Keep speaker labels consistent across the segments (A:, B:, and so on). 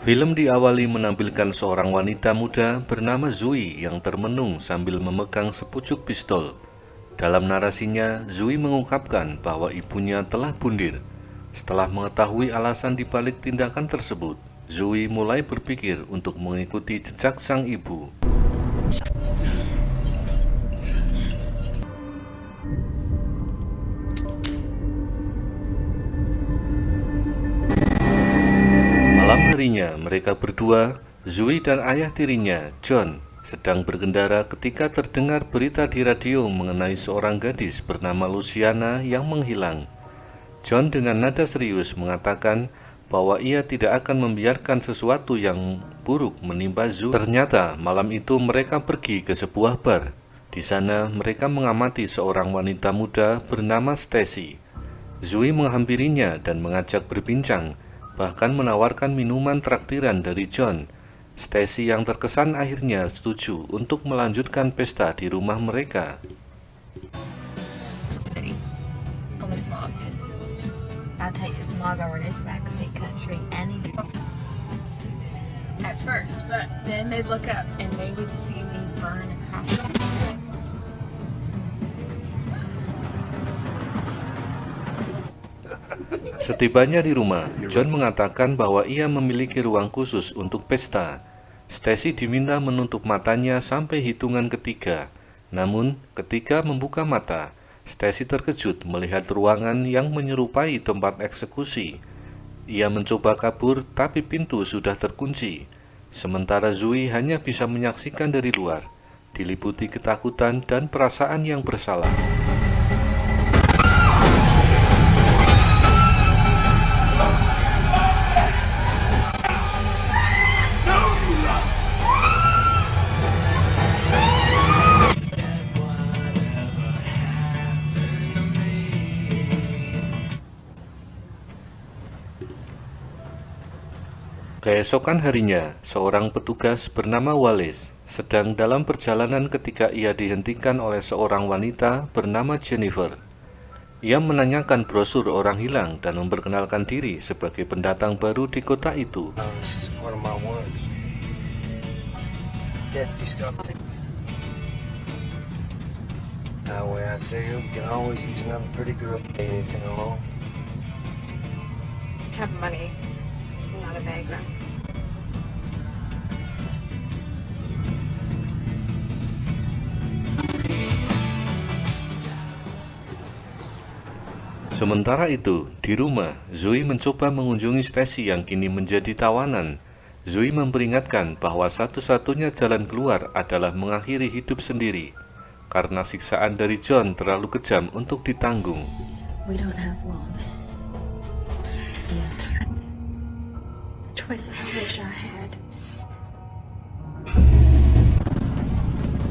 A: Film diawali menampilkan seorang wanita muda bernama Zui yang termenung sambil memegang sepucuk pistol. Dalam narasinya, Zui mengungkapkan bahwa ibunya telah bundir. Setelah mengetahui alasan dibalik tindakan tersebut, Zui mulai berpikir untuk mengikuti jejak sang ibu. Malam harinya, mereka berdua, Zui dan ayah tirinya, John, sedang berkendara ketika terdengar berita di radio mengenai seorang gadis bernama Luciana yang menghilang. John dengan nada serius mengatakan bahwa ia tidak akan membiarkan sesuatu yang buruk menimpa Zui. Ternyata malam itu mereka pergi ke sebuah bar. Di sana mereka mengamati seorang wanita muda bernama Stacy. Zui menghampirinya dan mengajak berbincang, bahkan menawarkan minuman traktiran dari John. Stacy yang terkesan akhirnya setuju untuk melanjutkan pesta di rumah mereka.
B: I'll tell you, smog over this back big country any
C: at first, but then they'd look up and they would see me burn across.
A: Setibanya di rumah, John mengatakan bahwa ia memiliki ruang khusus untuk pesta. Stacy diminta menutup matanya sampai hitungan ketiga. Namun, ketika membuka mata, Stacy terkejut melihat ruangan yang menyerupai tempat eksekusi. Ia mencoba kabur, tapi pintu sudah terkunci. Sementara Zui hanya bisa menyaksikan dari luar, diliputi ketakutan dan perasaan yang bersalah. Keesokan harinya, seorang petugas bernama Wallace sedang dalam perjalanan ketika ia dihentikan oleh seorang wanita bernama Jennifer. Ia menanyakan brosur orang hilang dan memperkenalkan diri sebagai pendatang baru di kota itu.
B: have money, not a background.
A: Sementara itu, di rumah, Zoe mencoba mengunjungi Stacy yang kini menjadi tawanan. Zoe memperingatkan bahwa satu-satunya jalan keluar adalah mengakhiri hidup sendiri, karena siksaan dari John terlalu kejam untuk ditanggung.
B: We don't have long. The alternative. Choices I wish I had.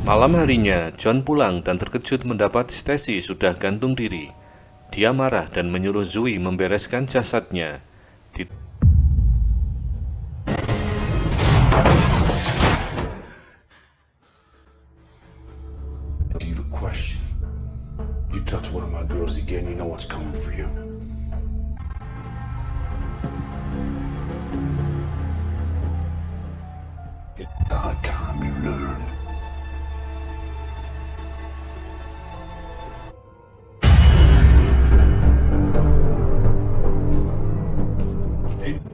A: Malam harinya, John pulang dan terkejut mendapat Stacy sudah gantung diri. Dia marah dan menyuruh Zoe membereskan jasadnya.
D: You a question. You touch one of my girls again, you know what's coming for you. It's our time you learn.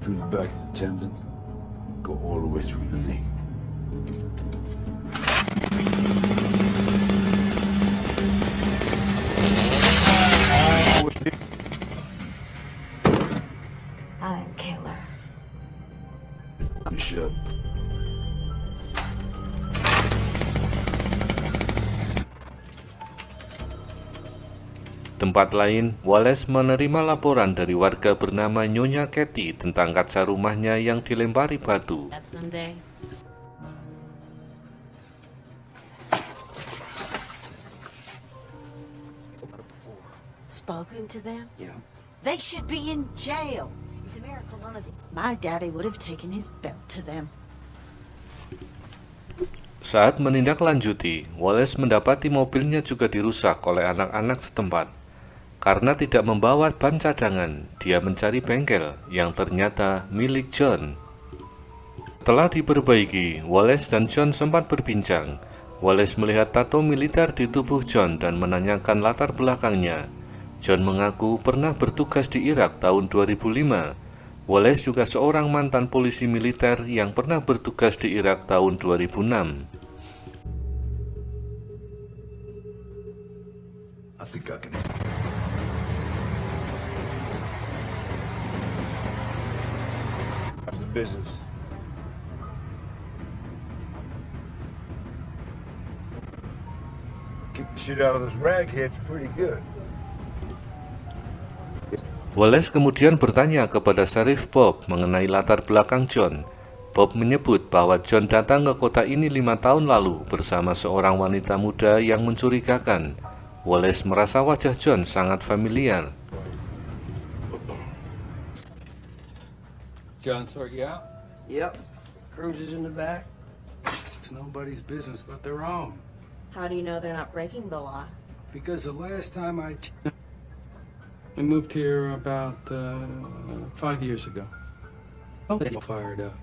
D: Through the back of the tendon, go all the way through the knee.
B: I didn't kill her.
D: Bishop.
A: Tempat lain, Wallace menerima laporan dari warga bernama Nyonya Katy tentang kaca rumahnya yang dilempari batu.
E: Spoken to them? Yeah. They should be in jail. It's a miracle none of it. My daddy would have taken his belt to them.
A: Saat menindaklanjuti, Wallace mendapati mobilnya juga dirusak oleh anak-anak setempat. Karena tidak membawa ban cadangan, dia mencari bengkel yang ternyata milik John. Setelah diperbaiki, Wallace dan John sempat berbincang. Wallace melihat tato militer di tubuh John dan menanyakan latar belakangnya. John mengaku pernah bertugas di Irak tahun 2005. Wallace juga seorang mantan polisi militer yang pernah bertugas di Irak tahun 2006.
D: I think I can. How's the business? Keep the shit out of those ragheads pretty good.
A: Wallace kemudian bertanya kepada Sheriff Bob mengenai latar belakang John. Bob menyebut bahwa John datang ke kota ini 5 tahun lalu bersama seorang wanita muda yang mencurigakan. Wallace merasa wajah John sangat familiar.
F: John sort you out?
G: Yep. Cruz is in the back.
F: It's nobody's business but their own.
C: How do you know they're not breaking the law?
F: Because the last time I moved here about 5 years ago. Oh, they fired up.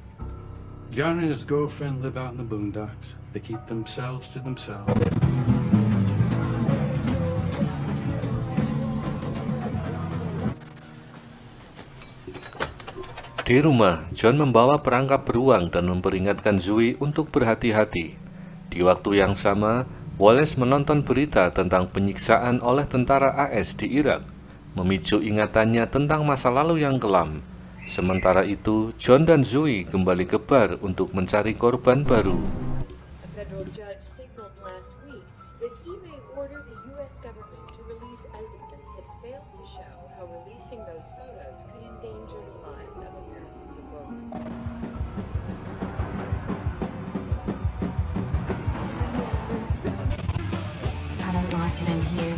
F: John and his girlfriend live out in the boondocks. They keep themselves to themselves.
A: Di rumah, John membawa perangkap beruang dan memperingatkan Zoe untuk berhati-hati. Di waktu yang sama, Wallace menonton berita tentang penyiksaan oleh tentara AS di Irak, memicu ingatannya tentang masa lalu yang kelam. Sementara itu, John dan Zoe kembali ke bar untuk mencari korban baru.
H: A federal judge signaled last week that he may order the U.S. government to release evidence that failed to show how releasing those photos could endanger the lives of American civilians.
E: I don't like it in here.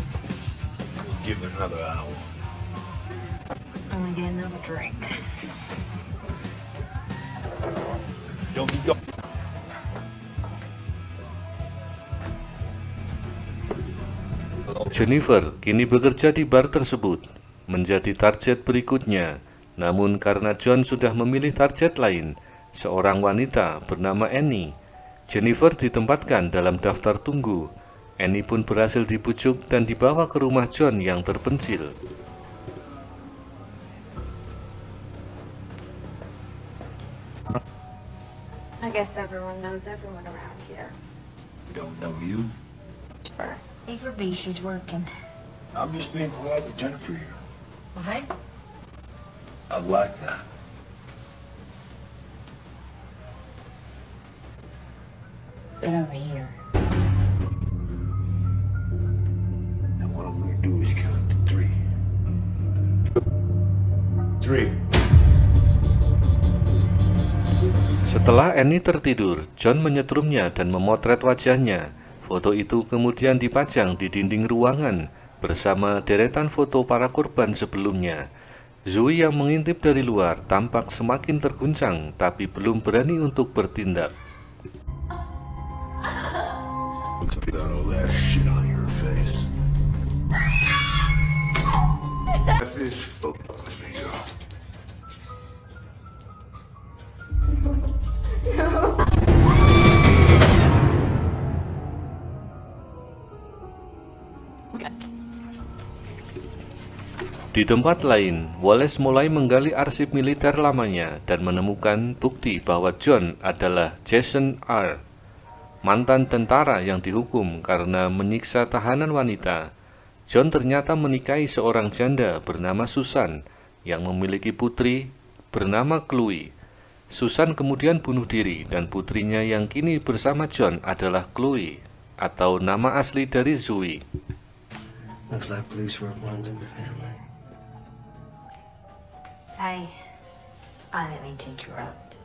D: Give it another hour.
B: I'm gonna get another drink.
D: Go.
A: Jennifer kini bekerja di bar tersebut, menjadi target berikutnya. Namun karena John sudah memilih target lain, seorang wanita bernama Annie, Jennifer ditempatkan dalam daftar tunggu. Annie pun berhasil dibujuk dan dibawa ke rumah John yang terpencil.
H: I guess everyone knows everyone around here.
D: Don't know you.
H: Sure.
E: Leave her be, she's working.
D: I'm just being polite to Jennifer here.
E: What?
D: I like that.
E: Get over here.
D: And what I'm gonna do is count to 3. 3.
A: Setelah Annie tertidur, John menyetrumnya dan memotret wajahnya. Foto itu kemudian dipajang di dinding ruangan bersama deretan foto para korban sebelumnya. Zoe yang mengintip dari luar tampak semakin terguncang tapi belum berani untuk bertindak.
D: Got all that shit on your face. Oh, let me go.
A: Di tempat lain, Wallace mulai menggali arsip militer lamanya dan menemukan bukti bahwa John adalah Jason R., mantan tentara yang dihukum karena menyiksa tahanan wanita. John ternyata menikahi seorang janda bernama Susan yang memiliki putri bernama Chloe. Susan kemudian bunuh diri dan putrinya yang kini bersama John adalah Chloe, atau nama asli dari Zoe.
G: Looks like police work runs in the family.
E: Hey, I didn't mean to interrupt.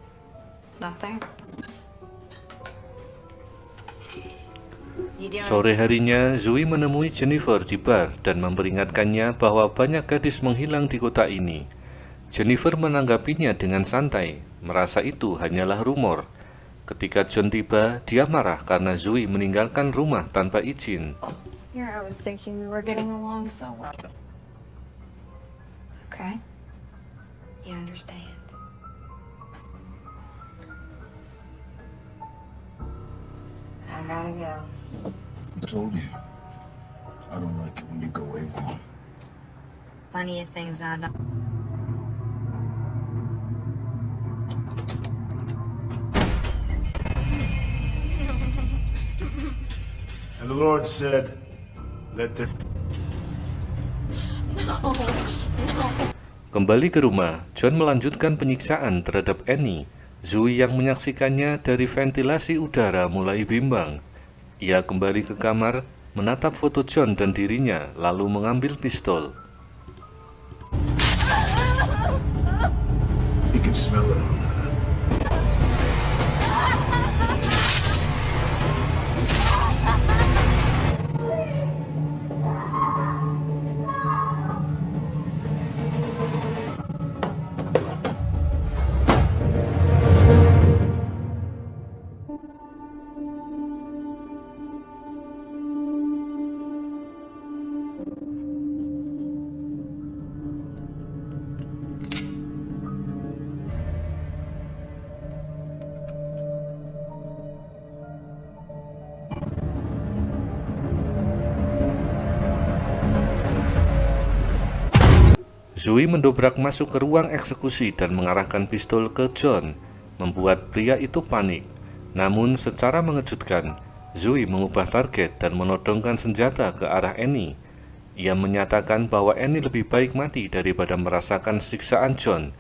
H: It's nothing.
E: You doing?
A: Sore harinya, Zoe menemui Jennifer di bar dan memperingatkannya bahwa banyak gadis menghilang di kota ini. Jennifer menanggapinya dengan santai, merasa itu hanyalah rumor. Ketika John tiba, dia marah karena Zoe meninggalkan rumah tanpa izin.
H: Here, I was thinking we were getting along so well.
E: Okay. You understand. gotta go.
D: I told you. I don't like it when you go AWOL.
B: Plenty of things I don't.
D: And the Lord said, let there...
A: Kembali ke rumah, John melanjutkan penyiksaan terhadap Annie. Zoe yang menyaksikannya dari ventilasi udara mulai bimbang. Ia kembali ke kamar, menatap foto John dan dirinya, lalu mengambil pistol.
D: You can smell it on her.
A: Zoe mendobrak masuk ke ruang eksekusi dan mengarahkan pistol ke John, membuat pria itu panik. Namun secara mengejutkan, Zoe mengubah target dan menodongkan senjata ke arah Annie. Ia menyatakan bahwa Annie lebih baik mati daripada merasakan siksaan John.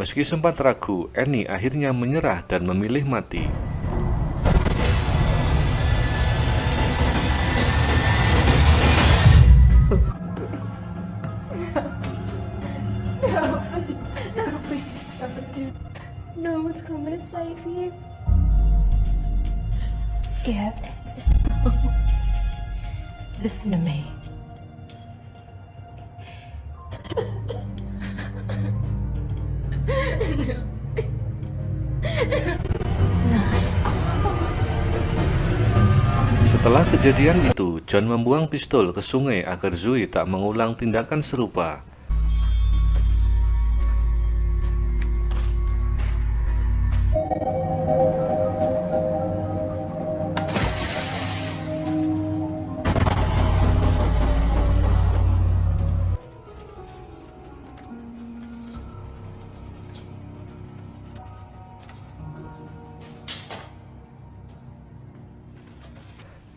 A: Meski sempat ragu, Annie akhirnya menyerah dan memilih mati.
B: No one's coming to save you. You have to exit. Listen to me.
A: Setelah kejadian itu, John membuang pistol ke sungai agar Zoe tak mengulang tindakan serupa.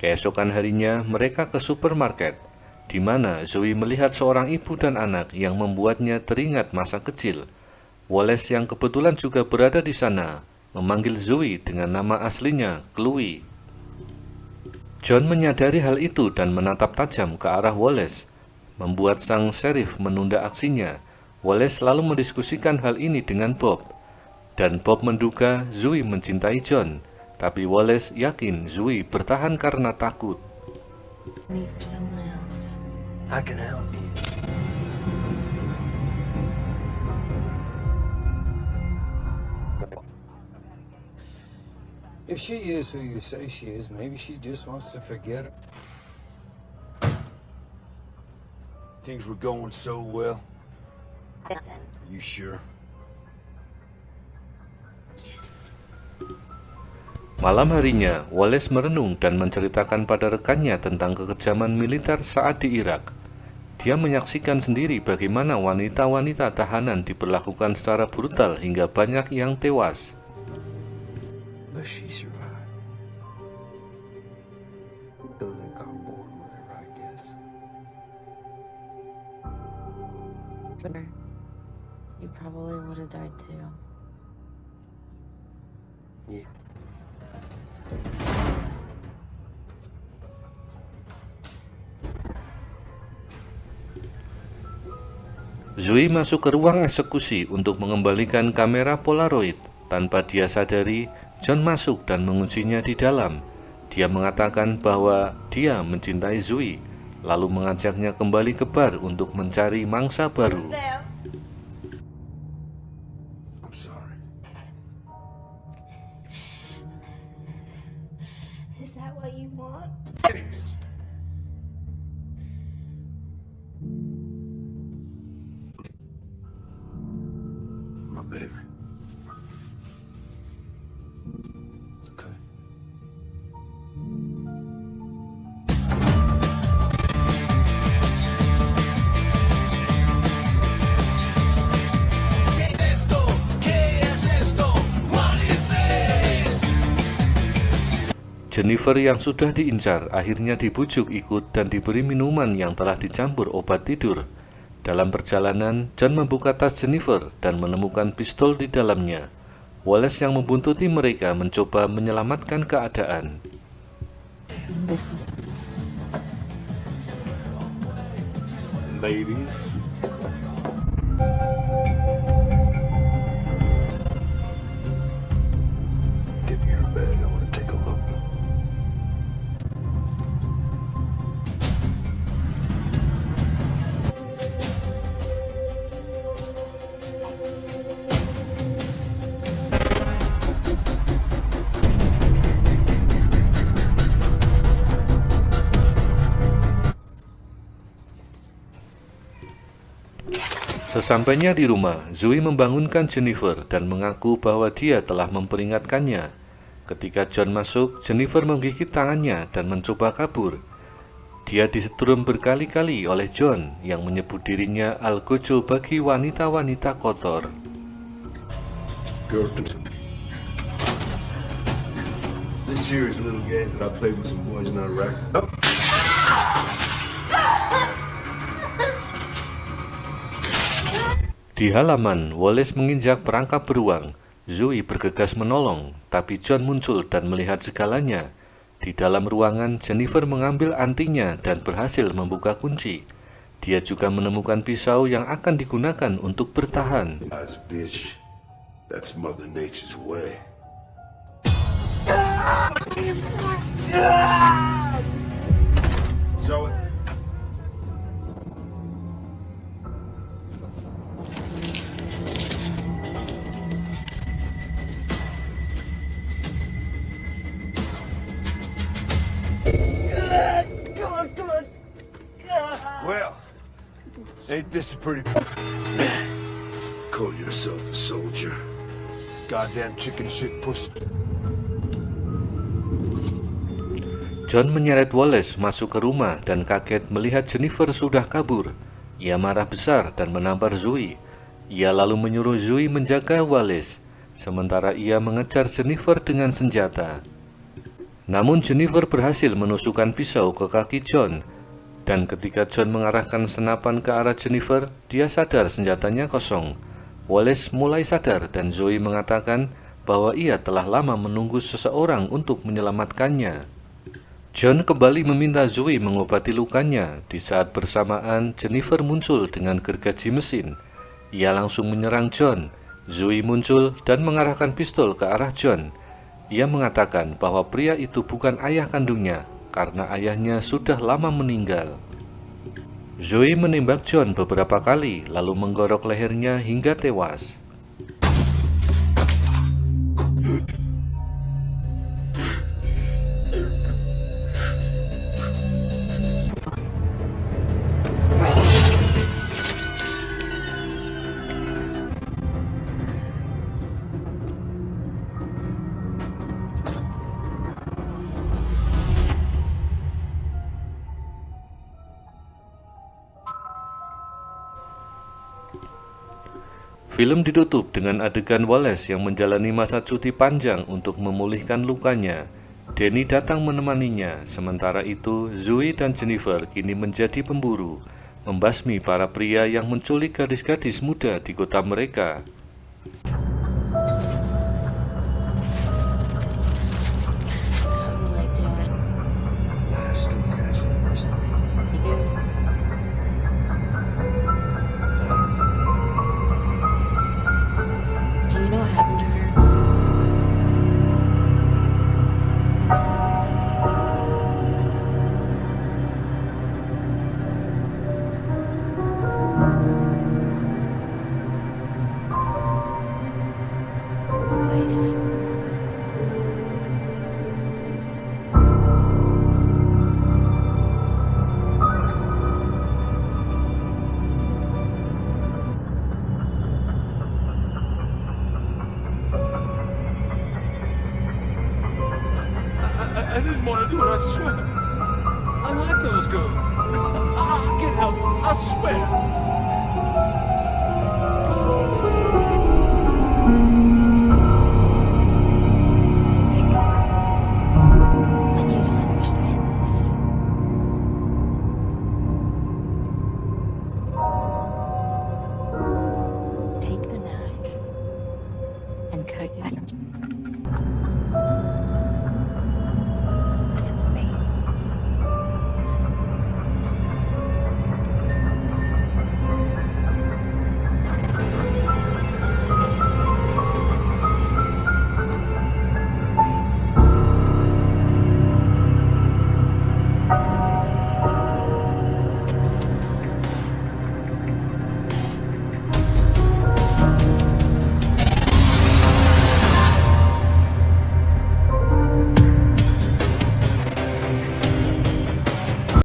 A: Keesokan harinya, mereka ke supermarket, di mana Zoe melihat seorang ibu dan anak yang membuatnya teringat masa kecil. Wallace yang kebetulan juga berada di sana, memanggil Zoe dengan nama aslinya, Chloe. John menyadari hal itu dan menatap tajam ke arah Wallace, membuat sang sheriff menunda aksinya. Wallace lalu mendiskusikan hal ini dengan Bob, dan Bob menduga Zoe mencintai John. Tapi Wallace yakin Zoe bertahan karena takut.
B: Me for someone else.
G: I can help you.
F: If she is who you say she is, maybe she just wants to forget it.
D: Things were going so well. Are you sure?
A: Malam harinya, Wallace merenung dan menceritakan pada rekannya tentang kekejaman militer saat di Irak. Dia menyaksikan sendiri bagaimana wanita-wanita tahanan diperlakukan secara brutal hingga banyak yang tewas.
G: But she survived. So they got bored with her, I guess.
B: You probably would have died too.
G: Yeah.
A: Zoe masuk ke ruang eksekusi untuk mengembalikan kamera Polaroid. Tanpa dia sadari, John masuk dan menguncinya di dalam. Dia mengatakan bahwa dia mencintai Zoe, lalu mengajaknya kembali ke bar untuk mencari mangsa baru.
D: I'm sorry.
B: Is that what you want?
D: Thanks. My baby. Okay.
A: Jennifer yang sudah diincar akhirnya dibujuk ikut dan diberi minuman yang telah dicampur obat tidur. Dalam perjalanan, John membuka tas Jennifer dan menemukan pistol di dalamnya. Wallace yang membuntuti mereka mencoba menyelamatkan keadaan.
B: Listen.
D: Ladies. Give me your bag. I want to take a look.
A: Sesampainya di rumah, Zoe membangunkan Jennifer dan mengaku bahwa dia telah memperingatkannya. Ketika John masuk, Jennifer menggigit tangannya dan mencoba kabur. Dia disetrum berkali-kali oleh John yang menyebut dirinya algojo bagi wanita-wanita kotor.
D: Girl, this here is a little game that I played with some boys in Iraq. Oh.
A: Di halaman, Wallace menginjak perangkap beruang. Zoe bergegas menolong, tapi John muncul dan melihat segalanya. Di dalam ruangan, Jennifer mengambil antingnya dan berhasil membuka kunci. Dia juga menemukan pisau yang akan digunakan untuk bertahan.
D: As a bitch, that's Mother Nature's way. So well, ain't this a pretty... Call yourself a soldier. Goddamn chicken shit pussy.
A: John menyeret Wallace masuk ke rumah dan kaget melihat Jennifer sudah kabur. Ia marah besar dan menampar Zoe. Ia lalu menyuruh Zoe menjaga Wallace, sementara ia mengejar Jennifer dengan senjata. Namun Jennifer berhasil menusukkan pisau ke kaki John. Dan ketika John mengarahkan senapan ke arah Jennifer, dia sadar senjatanya kosong. Wallace mulai sadar dan Zoe mengatakan bahwa ia telah lama menunggu seseorang untuk menyelamatkannya. John kembali meminta Zoe mengobati lukanya. Di saat bersamaan, Jennifer muncul dengan gergaji mesin. Ia langsung menyerang John. Zoe muncul dan mengarahkan pistol ke arah John. Ia mengatakan bahwa pria itu bukan ayah kandungnya, karena ayahnya sudah lama meninggal. Zoe menembak John beberapa kali, lalu menggorok lehernya hingga tewas. Film ditutup dengan adegan Wallace yang menjalani masa cuti panjang untuk memulihkan lukanya. Danny datang menemaninya, sementara itu Zoe dan Jennifer kini menjadi pemburu, membasmi para pria yang menculik gadis-gadis muda di kota mereka.
B: How's the leg doing?
G: Still catching worse than me.
B: You? Do you know what happened to her? Nice.
F: I didn't want to do it, I swear. I like those girls. I can't help it, I swear.